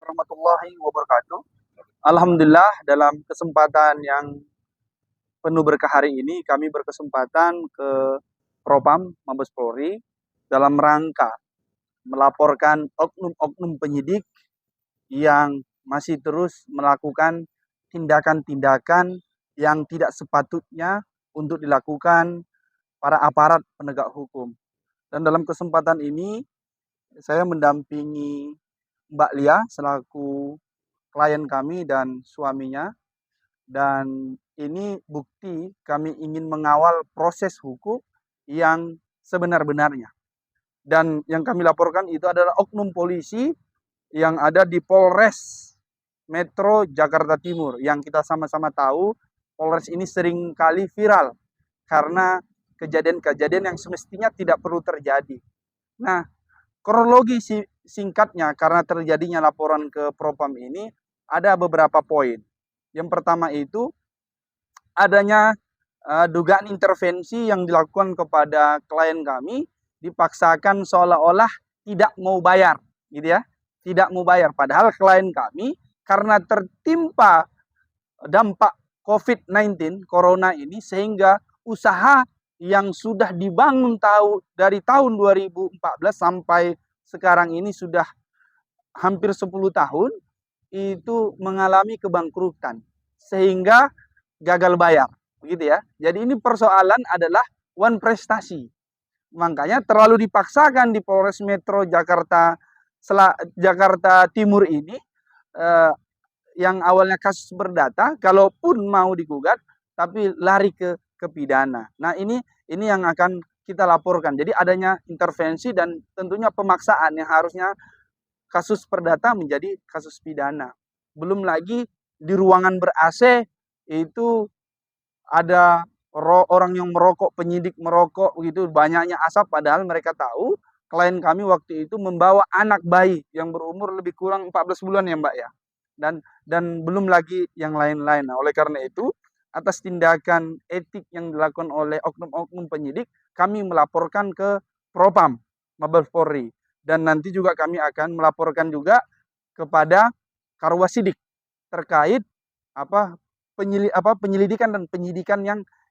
Warahmatullahi wabarakatuh. Alhamdulillah, dalam kesempatan yang penuh berkah hari ini kami berkesempatan ke Propam Mabes Polri dalam rangka melaporkan oknum-oknum penyidik yang masih terus melakukan tindakan-tindakan yang tidak sepatutnya untuk dilakukan para aparat penegak hukum. Dan dalam kesempatan ini saya mendampingi Mbak Lia selaku klien kami dan suaminya, dan ini bukti kami ingin mengawal proses hukum yang sebenar-benarnya. Dan yang kami laporkan itu adalah oknum polisi yang ada di Polres Metro Jakarta Timur, yang kita sama-sama tahu Polres ini sering kali viral karena kejadian-kejadian yang semestinya tidak perlu terjadi. Nah, kronologi singkatnya karena terjadinya laporan ke Propam ini ada beberapa poin. Yang pertama itu adanya dugaan intervensi yang dilakukan kepada klien kami, dipaksakan seolah-olah tidak mau bayar, gitu ya. Tidak mau bayar, padahal klien kami karena tertimpa dampak COVID-19 corona ini sehingga usaha yang sudah dibangun dari tahun 2014 sampai sekarang ini sudah hampir 10 tahun itu mengalami kebangkrutan sehingga gagal bayar, begitu ya. Jadi ini persoalan adalah one prestasi. Makanya terlalu dipaksakan di Polres Metro Jakarta Timur ini yang awalnya kasus perdata, kalaupun mau digugat tapi lari ke pidana. Nah, ini yang akan kita laporkan. Jadi adanya intervensi dan tentunya pemaksaan yang harusnya kasus perdata menjadi kasus pidana. Belum lagi di ruangan ber-AC itu ada orang yang merokok, penyidik merokok begitu, banyaknya asap, padahal mereka tahu klien kami waktu itu membawa anak bayi yang berumur lebih kurang 14 bulan ya Mbak ya. Dan belum lagi yang lain-lain. Nah, oleh karena itu atas tindakan etik yang dilakukan oleh oknum-oknum penyidik, kami melaporkan ke Propam Mabes Polri. Dan nanti juga kami akan melaporkan juga kepada Karwasidik terkait penyelidikan dan penyidikan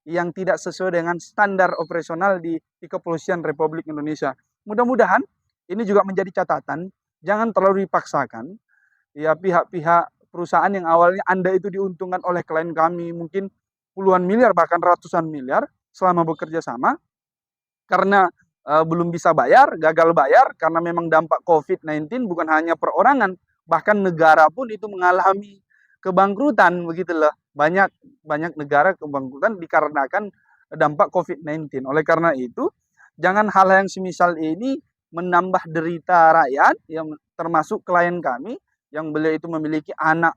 yang tidak sesuai dengan standar operasional di Kepolisian Republik Indonesia. Mudah-mudahan ini juga menjadi catatan, jangan terlalu dipaksakan. Ya, pihak-pihak perusahaan yang awalnya Anda itu diuntungkan oleh klien kami mungkin puluhan miliar bahkan ratusan miliar selama bekerja sama, karena belum bisa bayar, gagal bayar karena memang dampak COVID-19 bukan hanya perorangan, bahkan negara pun itu mengalami kebangkrutan begitu loh. Banyak negara kebangkrutan dikarenakan dampak COVID-19. Oleh karena itu, jangan hal yang semisal ini menambah derita rakyat, yang termasuk klien kami yang beliau itu memiliki anak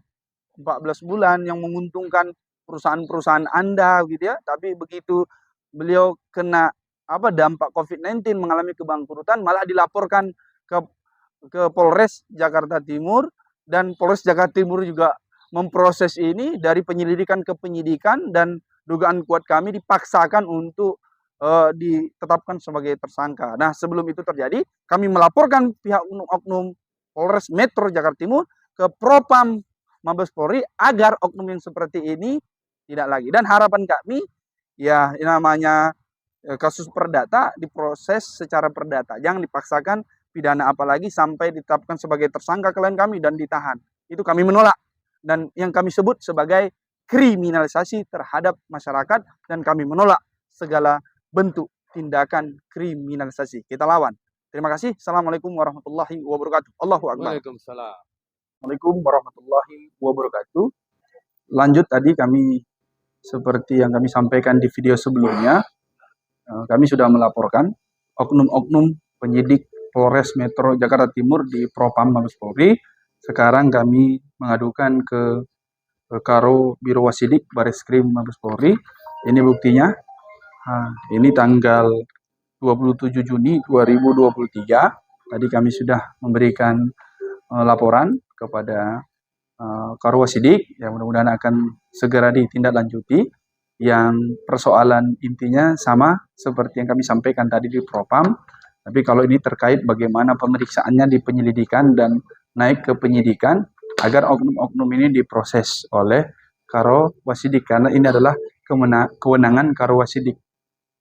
14 bulan yang menguntungkan perusahaan-perusahaan Anda gitu ya, tapi begitu beliau kena dampak COVID-19 mengalami kebangkrutan malah dilaporkan ke Polres Jakarta Timur, dan Polres Jakarta Timur juga memproses ini dari penyelidikan ke penyidikan, dan dugaan kuat kami dipaksakan untuk ditetapkan sebagai tersangka. Nah, sebelum itu terjadi, kami melaporkan pihak oknum Polres Metro Jakarta Timur ke Propam Mabes Polri agar oknum yang seperti ini tidak lagi. Dan harapan kami, ya namanya kasus perdata diproses secara perdata, jangan dipaksakan pidana, apalagi sampai ditetapkan sebagai tersangka klien kami dan ditahan. Itu kami menolak, dan yang kami sebut sebagai kriminalisasi terhadap masyarakat, dan kami menolak segala bentuk tindakan kriminalisasi. Kita lawan. Terima kasih. Assalamualaikum warahmatullahi wabarakatuh. Allahu Akbar. Waalaikumsalam. Assalamualaikum warahmatullahi wabarakatuh. Lanjut tadi kami seperti yang kami sampaikan di video sebelumnya, kami sudah melaporkan oknum-oknum penyidik Polres Metro Jakarta Timur di Propam Mabes Polri. Sekarang kami mengadukan ke Karo Biro Wasidik Bareskrim Mabes Polri. Ini buktinya. Ini tanggal 27 Juni 2023. Tadi kami sudah memberikan laporan kepada Karo Wasidik, ya mudah-mudahan akan segera ditindaklanjuti. Yang persoalan intinya sama seperti yang kami sampaikan tadi di Propam, tapi kalau ini terkait bagaimana pemeriksaannya di penyelidikan dan naik ke penyidikan agar oknum-oknum ini diproses oleh Karo Wasidik, karena ini adalah kewenangan Karo Wasidik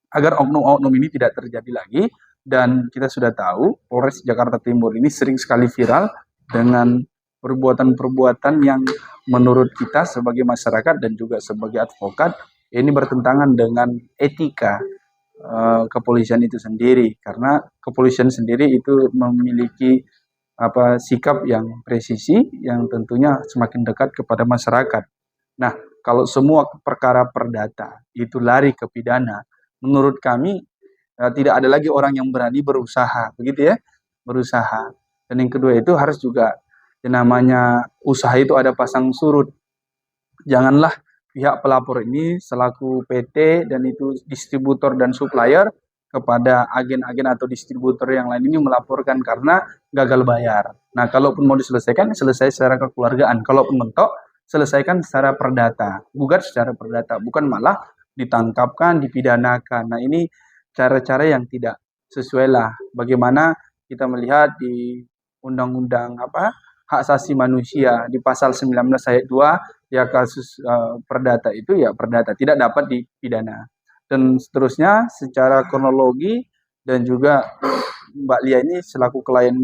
agar oknum-oknum ini tidak terjadi lagi. Dan kita sudah tahu Polres Jakarta Timur ini sering sekali viral dengan perbuatan-perbuatan yang menurut kita sebagai masyarakat dan juga sebagai advokat ini bertentangan dengan etika kepolisian itu sendiri, karena kepolisian sendiri itu memiliki sikap yang presisi yang tentunya semakin dekat kepada masyarakat. Nah, kalau semua perkara perdata itu lari ke pidana, menurut kami tidak ada lagi orang yang berani berusaha, begitu ya, berusaha. Dan yang kedua itu harus juga yang namanya usaha itu ada pasang surut. Janganlah pihak pelapor ini selaku PT dan itu distributor dan supplier kepada agen-agen atau distributor yang lain ini melaporkan karena gagal bayar. Nah, kalaupun mau diselesaikan, selesai secara kekeluargaan. Kalaupun mentok, selesaikan secara perdata. Gugat secara perdata, bukan malah ditangkapkan, dipidanakan. Nah, ini cara-cara yang tidak sesuai lah. Bagaimana kita melihat di Undang-Undang Hak Asasi Manusia di pasal 19 ayat 2, ya kasus perdata itu ya perdata, tidak dapat dipidana. Dan seterusnya secara kronologi, dan juga Mbak Lia ini selaku klien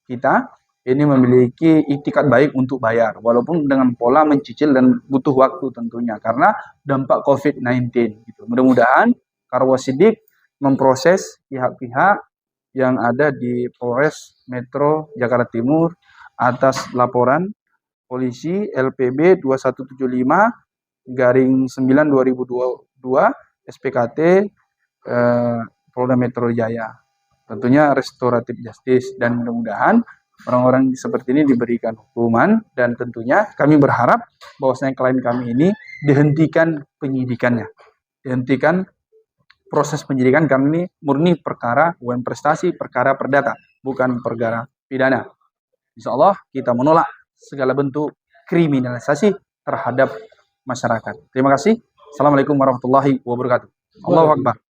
kita ini memiliki itikat baik untuk bayar walaupun dengan pola mencicil dan butuh waktu tentunya karena dampak COVID-19 gitu. Mudah-mudahan Karo Wasidik memproses pihak-pihak yang ada di Polres Metro Jakarta Timur atas laporan polisi LPB 2175/9/2022 SPKT Polda Metro Jaya. Tentunya restoratif justice, dan mudah-mudahan orang-orang seperti ini diberikan hukuman, dan tentunya kami berharap bahwasanya klien kami ini dihentikan penyidikannya. Dihentikan proses penyidikan, karena ini murni perkara UN prestasi, perkara perdata, bukan perkara pidana. Insya Allah kita menolak segala bentuk kriminalisasi terhadap masyarakat. Terima kasih. Assalamualaikum warahmatullahi wabarakatuh. Allahu Akbar.